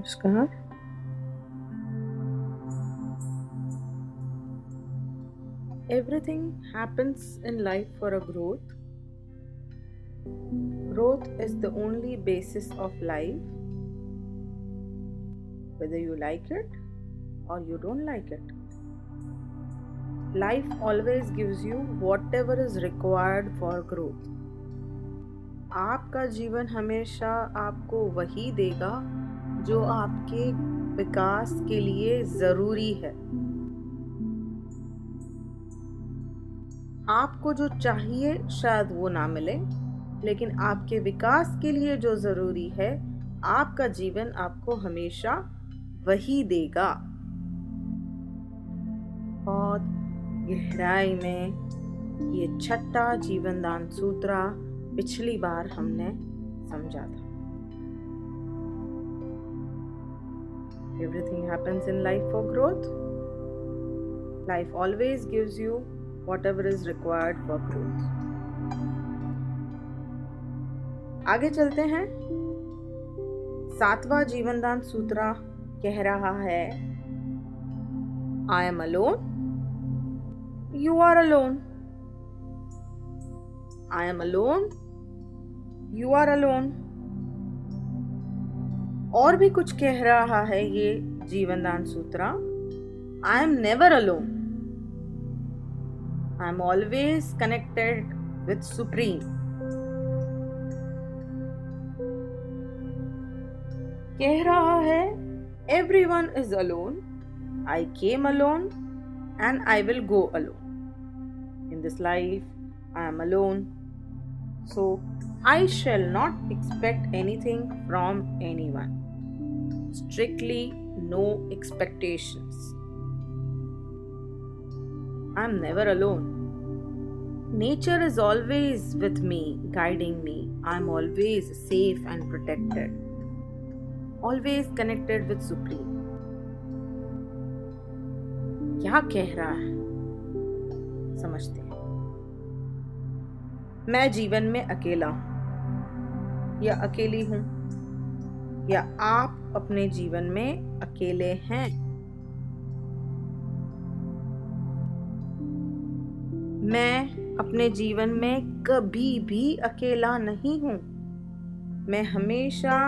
नमस्कार। Everything happens in life for a growth. Growth is the only basis of life, whether you like it or you don't like it. Life always gives you whatever is required for growth. आपका जीवन हमेशा आपको वही देगा जो आपके विकास के लिए ज़रूरी है। आपको जो चाहिए शायद वो ना मिले, लेकिन आपके विकास के लिए जो ज़रूरी है, आपका जीवन आपको हमेशा वही देगा। बहुत गहराई में ये छठा जीवन दान सूत्र पिछली बार हमने समझा था। Everything happens in life for growth. Life always gives you whatever is required for growth. आगे चलते हैं। 7वां जीवनदान सूत्र कह रहा है, I am alone, you are alone. I am alone, you are alone. और भी कुछ कह रहा है ये जीवनदान सूत्र, I am never alone. I am always connected with Supreme. कह रहा है, everyone is alone. I came alone and I will go alone. In this life, I am alone. So, I shall not expect anything from anyone. Strictly no expectations. I am never alone. Nature is always with me, guiding me. I am always safe and protected. Always connected with Supreme. क्या कह रहा है समझते हैं। मैं जीवन में अकेला हूं या अकेली हूं, या आप अपने जीवन में अकेले हैं। मैं अपने जीवन में कभी भी अकेला नहीं हूं। मैं हमेशा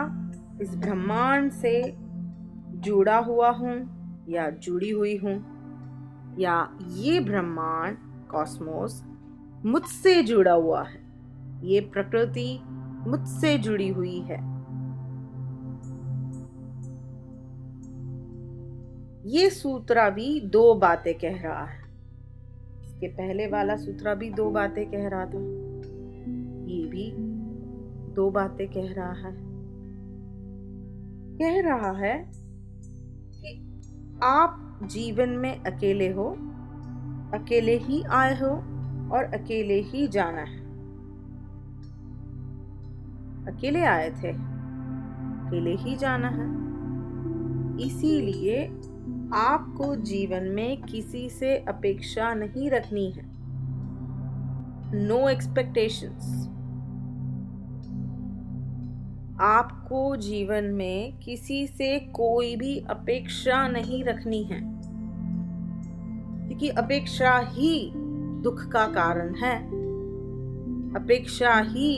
इस ब्रह्मांड से जुड़ा हुआ हूं या जुड़ी हुई हूं, या ये ब्रह्मांड कॉस्मोस मुझसे जुड़ा हुआ है। ये प्रकृति मुझसे जुड़ी हुई है। ये सूत्र भी 2 बातें कह रहा है। इसके पहले वाला सूत्र भी 2 बातें कह रहा था, ये भी 2 बातें कह रहा है। कह रहा है कि आप जीवन में अकेले हो, अकेले ही आए हो और अकेले ही जाना है। अकेले आए थे, अकेले ही जाना है। इसीलिए आपको जीवन में किसी से अपेक्षा नहीं रखनी है। No expectations. आपको जीवन में किसी से कोई भी अपेक्षा नहीं रखनी है, क्योंकि अपेक्षा ही दुख का कारण है। अपेक्षा ही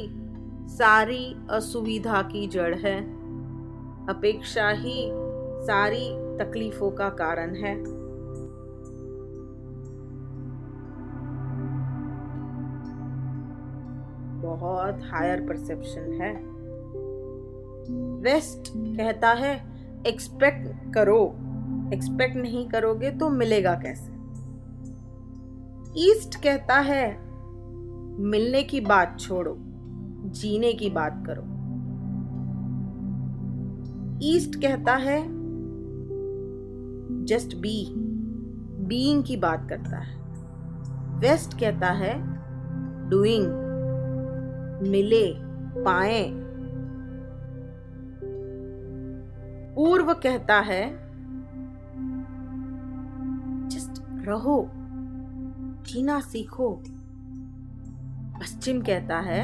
सारी असुविधा की जड़ है। अपेक्षा ही सारी तकलीफों का कारण है। बहुत हायर परसेप्शन है। वेस्ट कहता है एक्सपेक्ट करो, एक्सपेक्ट नहीं करोगे तो मिलेगा कैसे। ईस्ट कहता है मिलने की बात छोड़ो, जीने की बात करो। ईस्ट कहता है जस्ट बी, बीइंग की बात करता है। वेस्ट कहता है डूइंग, मिले, पाए। पूर्व कहता है जस्ट रहो, जीना सीखो। पश्चिम कहता है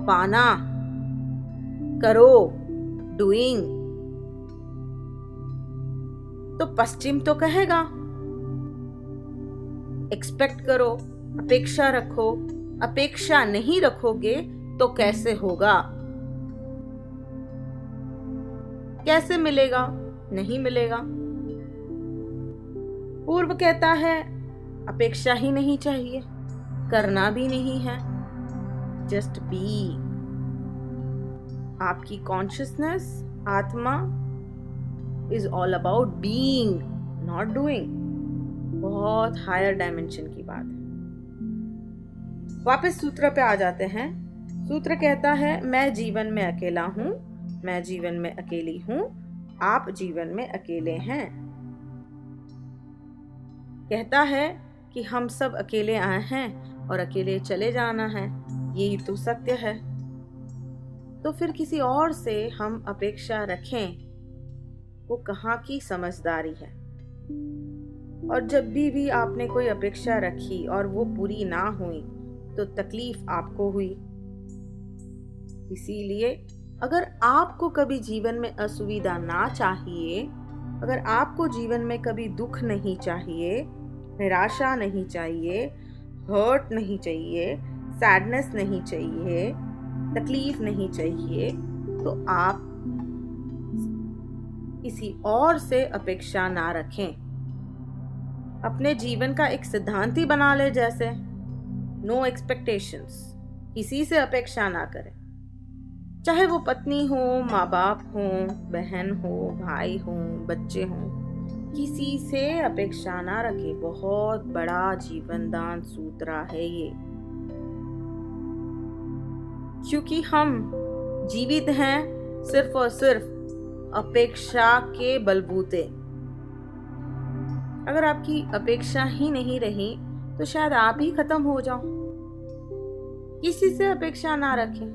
पाना, करो, डूइंग। तो पश्चिम तो कहेगा एक्सपेक्ट करो, अपेक्षा रखो। अपेक्षा नहीं रखोगे तो कैसे होगा? कैसे मिलेगा? नहीं मिलेगा। पूर्व कहता है अपेक्षा ही नहीं चाहिए, करना भी नहीं है, जस्ट बी। आपकी कॉन्शियसनेस, आत्मा is all about being, not doing. बहुत हायर डायमेंशन की बात है। वापस सूत्र पे आ जाते हैं। सूत्र कहता है मैं जीवन में अकेला हूं, मैं जीवन में अकेली हूं, आप जीवन में अकेले हैं। कहता है कि हम सब अकेले आए हैं और अकेले चले जाना है, यही तो सत्य है। तो फिर किसी और से हम अपेक्षा रखें, वो कहाँ की समझदारी है? और जब भी आपने कोई अपेक्षा रखी और वो पूरी ना हुई तो तकलीफ आपको हुई। इसीलिए अगर आपको कभी जीवन में असुविधा ना चाहिए, अगर आपको जीवन में कभी दुख नहीं चाहिए, निराशा नहीं चाहिए, हर्ट नहीं चाहिए, सैडनेस नहीं चाहिए, तकलीफ नहीं चाहिए, तो आप किसी और से अपेक्षा ना रखें। अपने जीवन का एक सिद्धांत ही बना ले, जैसे नो एक्सपेक्टेशंस। किसी से अपेक्षा ना करें, चाहे वो पत्नी हो, माँ बाप हो, बहन हो, भाई हो, बच्चे हो, किसी से अपेक्षा ना रखें। बहुत बड़ा जीवन दान सूत्र है ये, क्योंकि हम जीवित हैं सिर्फ और सिर्फ अपेक्षा के बलबूते। अगर आपकी अपेक्षा ही नहीं रही तो शायद आप ही खत्म हो जाओ। किसी से अपेक्षा ना रखें,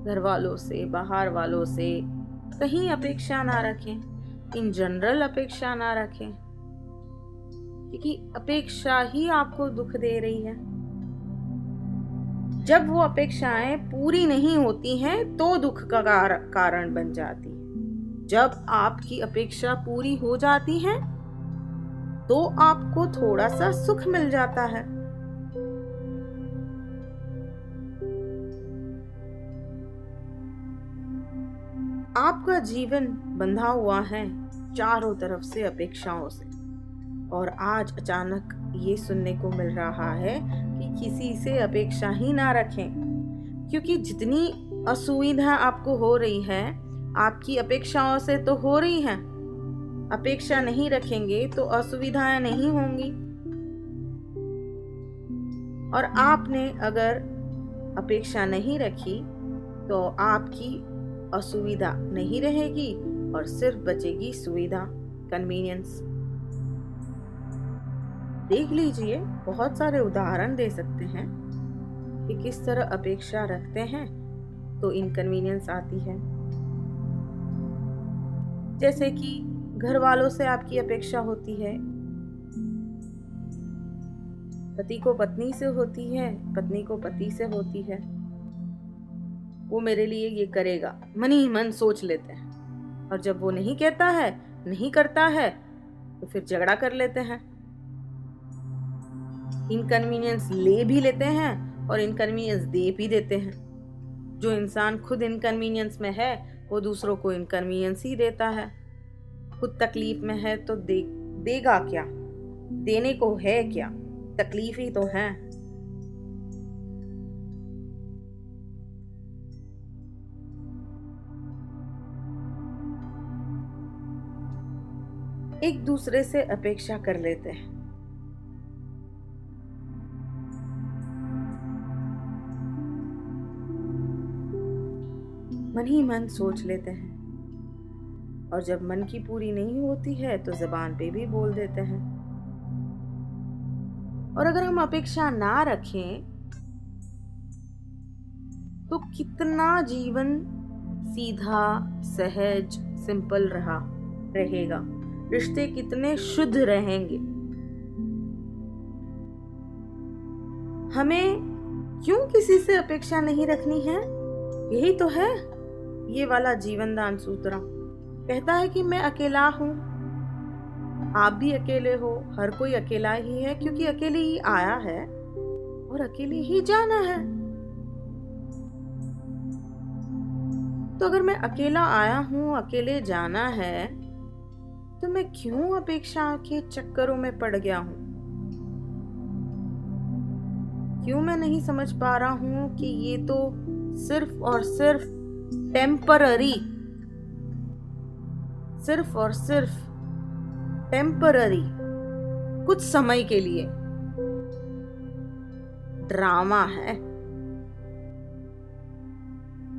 घर वालों से, बाहर वालों से, कहीं अपेक्षा ना रखें, इन जनरल अपेक्षा ना रखें, क्योंकि अपेक्षा ही आपको दुख दे रही है। जब वो अपेक्षाएं पूरी नहीं होती हैं तो दुख का कारण बन जाती है। जब आपकी अपेक्षा पूरी हो जाती है तो आपको थोड़ा सा सुख मिल जाता है। आपका जीवन बंधा हुआ है चारों तरफ से अपेक्षाओं से, और आज अचानक ये सुनने को मिल रहा है कि किसी से अपेक्षा ही ना रखें, क्योंकि जितनी असुविधा आपको हो रही है आपकी अपेक्षाओं से तो हो रही है। अपेक्षा नहीं रखेंगे तो असुविधाएं नहीं होंगी, और आपने अगर अपेक्षा नहीं रखी तो आपकी असुविधा नहीं रहेगी और सिर्फ बचेगी सुविधा, कन्वीनियंस। देख लीजिए, बहुत सारे उदाहरण दे सकते हैं कि किस तरह अपेक्षा रखते हैं तो इनकन्वीनियंस आती है। जैसे कि घर वालों से आपकी अपेक्षा होती है, पति को पत्नी से होती है, पत्नी को पति से होती है। वो मेरे लिए ये करेगा, मन ही मन सोच लेते हैं, और जब वो नहीं कहता है, नहीं करता है, तो फिर झगड़ा कर लेते हैं। इनकन्वीनियंस ले भी लेते हैं और इनकन्वीनियंस दे भी देते हैं। जो इंसान खुद इनकन्वीनियंस में है वो दूसरों को इनकन्वीनियंस ही देता है। खुद तकलीफ में है तो देगा क्या? देने को है क्या? तकलीफ ही तो है। एक दूसरे से अपेक्षा कर लेते हैं। मन ही मन सोच लेते हैं, और जब मन की पूरी नहीं होती है तो जुबान पे भी बोल देते हैं। और अगर हम अपेक्षा ना रखें तो कितना जीवन सीधा, सहज, सिंपल रहेगा। रिश्ते कितने शुद्ध रहेंगे। हमें क्यों किसी से अपेक्षा नहीं रखनी है? यही तो है, ये वाला जीवन दान सूत्र कहता है कि मैं अकेला हूं, आप भी अकेले हो, हर कोई अकेला ही है, क्योंकि अकेले ही आया है और अकेले ही जाना है। तो अगर मैं अकेला आया हूं, अकेले जाना है, तो मैं क्यों अपेक्षा के चक्करों में पड़ गया हूं? क्यों मैं नहीं समझ पा रहा हूं कि ये तो सिर्फ और सिर्फ टेम्पररी, सिर्फ और सिर्फ टेम्पररी, कुछ समय के लिए ड्रामा है।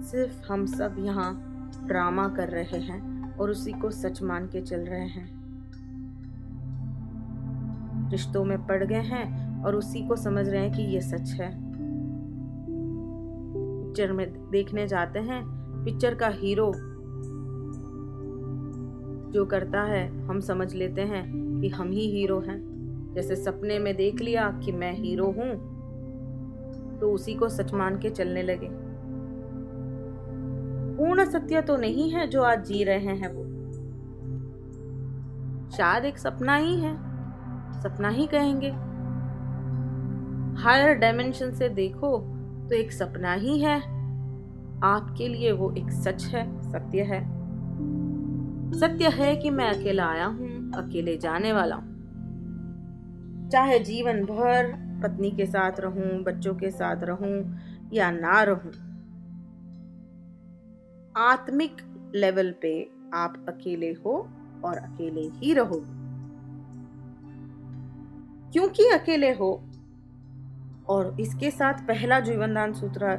सिर्फ हम सब यहाँ ड्रामा कर रहे हैं और उसी को सच मान के चल रहे हैं। रिश्तों में पड़ गए हैं और उसी को समझ रहे हैं कि ये सच है। पिक्चर में देखने जाते हैं, पिक्चर का हीरो जो करता है हम समझ लेते हैं कि हम ही हीरो हैं। जैसे सपने में देख लिया कि मैं हीरो हूं, तो उसी को सच मान के चलने लगे। पूर्ण सत्य तो नहीं है जो आज जी रहे हैं, वो शायद एक सपना ही है, सपना ही कहेंगे। हायर डायमेंशन से देखो तो एक सपना ही है, आपके लिए वो एक सच है, सत्य है। सत्य है कि मैं अकेला आया हूं, अकेले जाने वाला हूं। चाहे जीवन भर पत्नी के साथ रहूं, बच्चों के साथ रहूं या ना रहूं, आत्मिक लेवल पे आप अकेले हो और अकेले ही रहो। क्योंकि अकेले हो, और इसके साथ पहला जीवनदान सूत्र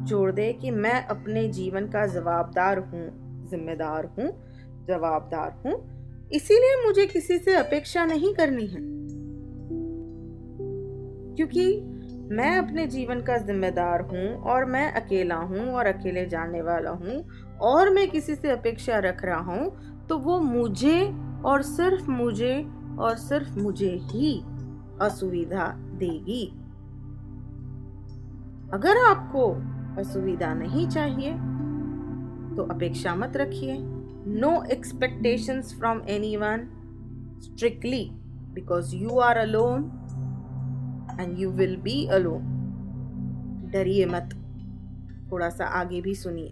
जोड़ दे कि मैं अपने जीवन का जवाबदार हूं, जिम्मेदार हूं, जवाबदार हूं, इसीलिए मुझे किसी से अपेक्षा नहीं करनी है। क्योंकि मैं अपने जीवन का जिम्मेदार हूं और मैं अकेला हूं और अकेले जाने वाला हूं, और मैं किसी से अपेक्षा रख रहा हूं तो वो मुझे और सिर्फ मुझे ही असुविधा देगी। अगर आपको असुविधा नहीं चाहिए तो अपेक्षा मत रखिए। No expectations from anyone, strictly because you are alone and you will be alone. डरिए मत, थोड़ा सा आगे भी सुनिए।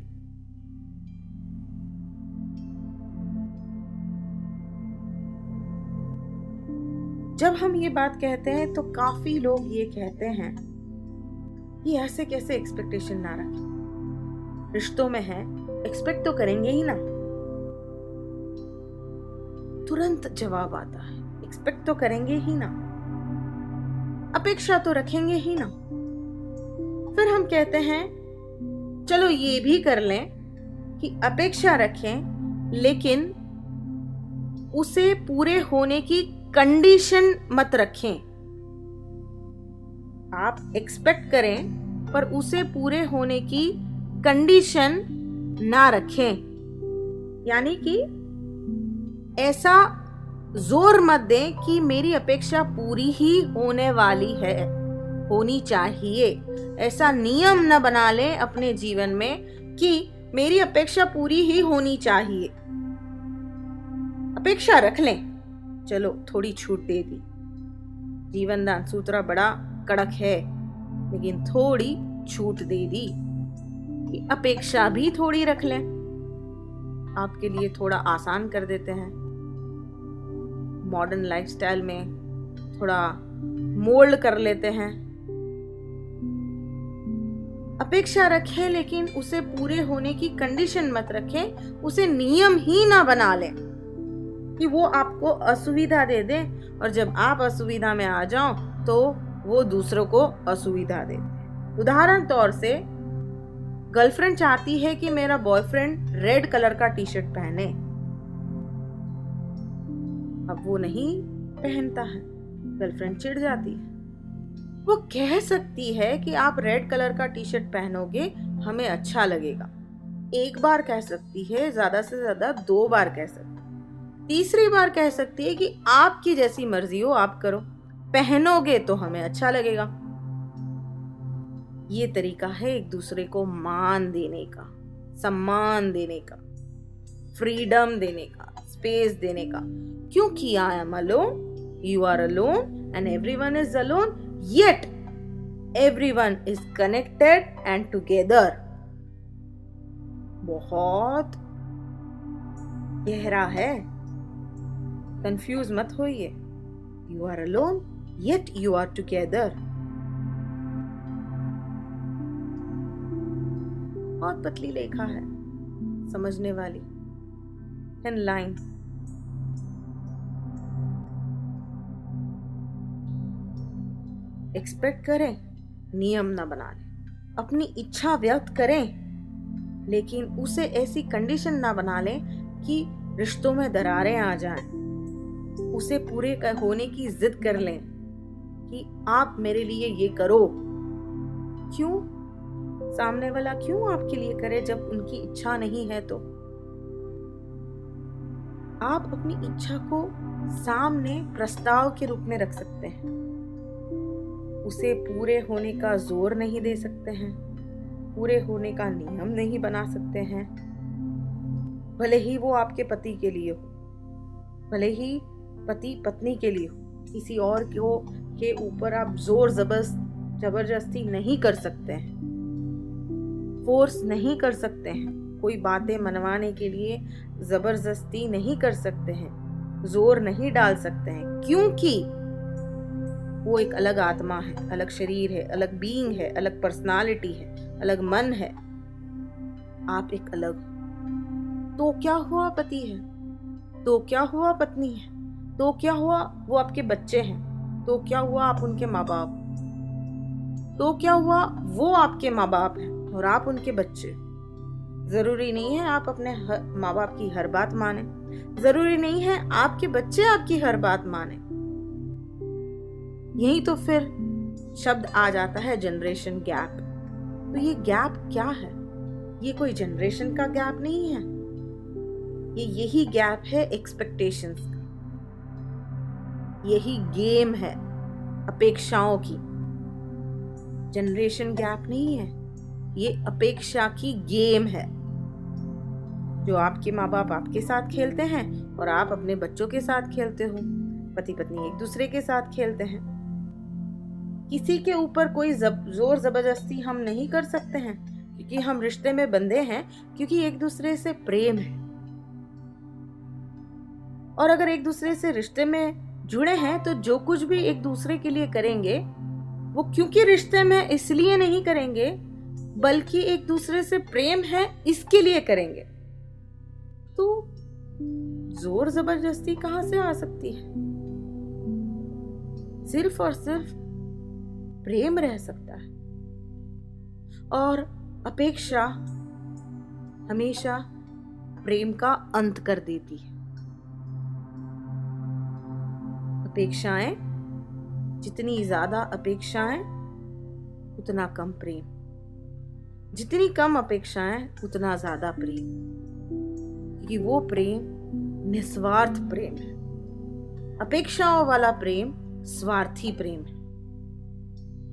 जब हम ये बात कहते हैं तो काफी लोग ये कहते हैं कि ऐसे कैसे एक्सपेक्टेशन ना रखें, रिश्तों में है एक्सपेक्ट तो करेंगे ही ना। तुरंत जवाब आता है, एक्सपेक्ट तो करेंगे ही ना, अपेक्षा तो रखेंगे ही ना। फिर हम कहते हैं चलो ये भी कर लें कि अपेक्षा रखें, लेकिन उसे पूरे होने की कंडीशन मत रखें। आप एक्सपेक्ट करें पर उसे पूरे होने की कंडीशन ना रखें। यानी कि ऐसा जोर मत दें कि मेरी अपेक्षा पूरी ही होने वाली है, होनी चाहिए। ऐसा नियम न बना लें अपने जीवन में कि मेरी अपेक्षा पूरी ही होनी चाहिए। अपेक्षा रख लें, चलो थोड़ी छूट दे दी। जीवनदान सूत्र बड़ा कड़क है, लेकिन थोड़ी छूट दे दी कि अपेक्षा भी थोड़ी रख लें। आपके लिए थोड़ा आसान कर देते हैं। मॉडर्न लाइफस्टाइल में थोड़ा मोल्ड कर लेते हैं। अपेक्षा रखें लेकिन उसे पूरे होने की कंडीशन मत रखें। उसे नियम ही ना बना लें कि वो आपको असुविधा दे दे, और जब आप असुविधा में आ जाओ तो वो दूसरों को असुविधा दे। उदाहरण तौर से गर्लफ्रेंड चाहती है कि मेरा बॉयफ्रेंड रेड कलर का टी शर्ट पहने, अब वो नहीं पहनता है, गर्लफ्रेंड चिढ़ जाती है। वो कह सकती है कि आप रेड कलर का टी शर्ट पहनोगे, हमें अच्छा लगेगा। एक बार कह सकती है, ज्यादा से ज्यादा 2 बार कह सकती है। तीसरी बार कह सकती है कि आपकी जैसी मर्जी हो आप करो, पहनोगे तो हमें अच्छा लगेगा। ये तरीका है एक दूसरे को मान देने का, सम्मान देने का, फ्रीडम देने का, स्पेस देने का। क्योंकि I am alone, you are alone and everyone is alone, yet everyone is connected and together. बहुत गहरा है, कंफ्यूज मत होइए। You are alone yet you are together. बहुत पतली लेखा है, समझने वाली, इन लाइन। एक्सपेक्ट करें, नियम ना बना लें। अपनी इच्छा व्यक्त करें, लेकिन उसे ऐसी कंडीशन ना बना लें कि रिश्तों में दरारें आ जाएं। उसे पूरे होने की जिद कर लें कि आप मेरे लिए ये करो। क्यों? सामने वाला क्यों आपके लिए करे जब उनकी इच्छा नहीं है? तो आप अपनी इच्छा को सामने प्रस्ताव के रूप में रख सकते हैं। उसे पूरे होने का जोर नहीं दे सकते हैं, पूरे होने का नियम नहीं बना सकते हैं। भले ही वो आपके पति के लिए हो, भले ही पति पत्नी के लिए हो, किसी और के ऊपर आप जोर जबरदस्ती नहीं कर सकते हैं, फोर्स नहीं कर सकते हैं। कोई बातें मनवाने के लिए जबरदस्ती नहीं कर सकते हैं, जोर नहीं डाल सकते हैं, क्योंकि वो एक अलग आत्मा है, अलग शरीर है, अलग बीइंग है, अलग पर्सनालिटी है, अलग मन है। आप एक अलग हो। तो क्या हुआ पति है, तो क्या हुआ पत्नी है, तो क्या हुआ वो आपके बच्चे हैं, तो क्या हुआ आप उनके माँ बाप, तो क्या हुआ वो आपके माँ बाप हैं और आप उनके बच्चे। जरूरी नहीं है आप अपने माँ बाप की हर बात माने, जरूरी नहीं है आपके बच्चे आपकी हर बात माने। यही तो फिर शब्द आ जाता है जनरेशन गैप। तो ये गैप क्या है? ये कोई जनरेशन का गैप नहीं है, यही गैप है एक्सपेक्टेशंस का। यही गेम है अपेक्षाओं की। जनरेशन गैप नहीं है, ये अपेक्षा की गेम है जो आपके माँ बाप आपके साथ खेलते हैं और आप अपने बच्चों के साथ खेलते हो। पति पत्नी एक दूसरे के साथ खेलते हैं। किसी के ऊपर कोई जोर जबरदस्ती हम नहीं कर सकते हैं, क्योंकि हम रिश्ते में बंधे हैं, क्योंकि एक दूसरे से प्रेम है। और अगर एक दूसरे से रिश्ते में जुड़े हैं तो जो कुछ भी एक दूसरे के लिए करेंगे वो क्योंकि रिश्ते में इसलिए नहीं करेंगे, बल्कि एक दूसरे से प्रेम है इसके लिए करेंगे। तो जोर जबरदस्ती कहां से आ सकती है? सिर्फ और सिर्फ प्रेम रह सकता है। और अपेक्षा हमेशा प्रेम का अंत कर देती है। अपेक्षाएं, जितनी ज्यादा अपेक्षाएं उतना कम प्रेम, जितनी कम अपेक्षाएं उतना ज्यादा प्रेम, क्योंकि वो प्रेम निस्वार्थ प्रेम है। अपेक्षाओं वाला प्रेम स्वार्थी प्रेम है।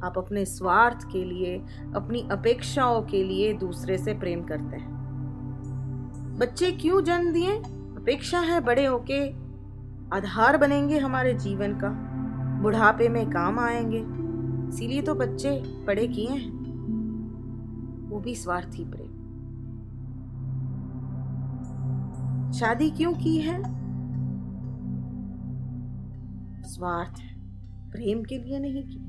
आप अपने स्वार्थ के लिए, अपनी अपेक्षाओं के लिए दूसरे से प्रेम करते हैं। बच्चे क्यों जन्म दिए? अपेक्षा है बड़े होके आधार बनेंगे हमारे जीवन का, बुढ़ापे में काम आएंगे, इसीलिए तो बच्चे बड़े किए हैं। वो भी स्वार्थी प्रेम। शादी क्यों की है? स्वार्थ है, प्रेम के लिए नहीं की।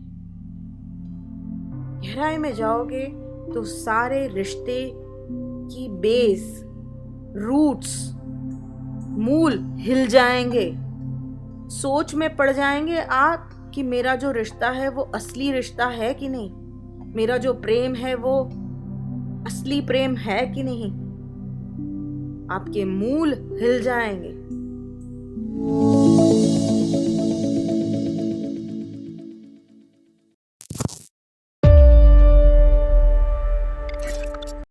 गहराई में जाओगे तो सारे रिश्ते की बेस, रूट्स, मूल हिल जाएंगे। सोच में पड़ जाएंगे आप कि मेरा जो रिश्ता है वो असली रिश्ता है कि नहीं, मेरा जो प्रेम है वो असली प्रेम है कि नहीं। आपके मूल हिल जाएंगे।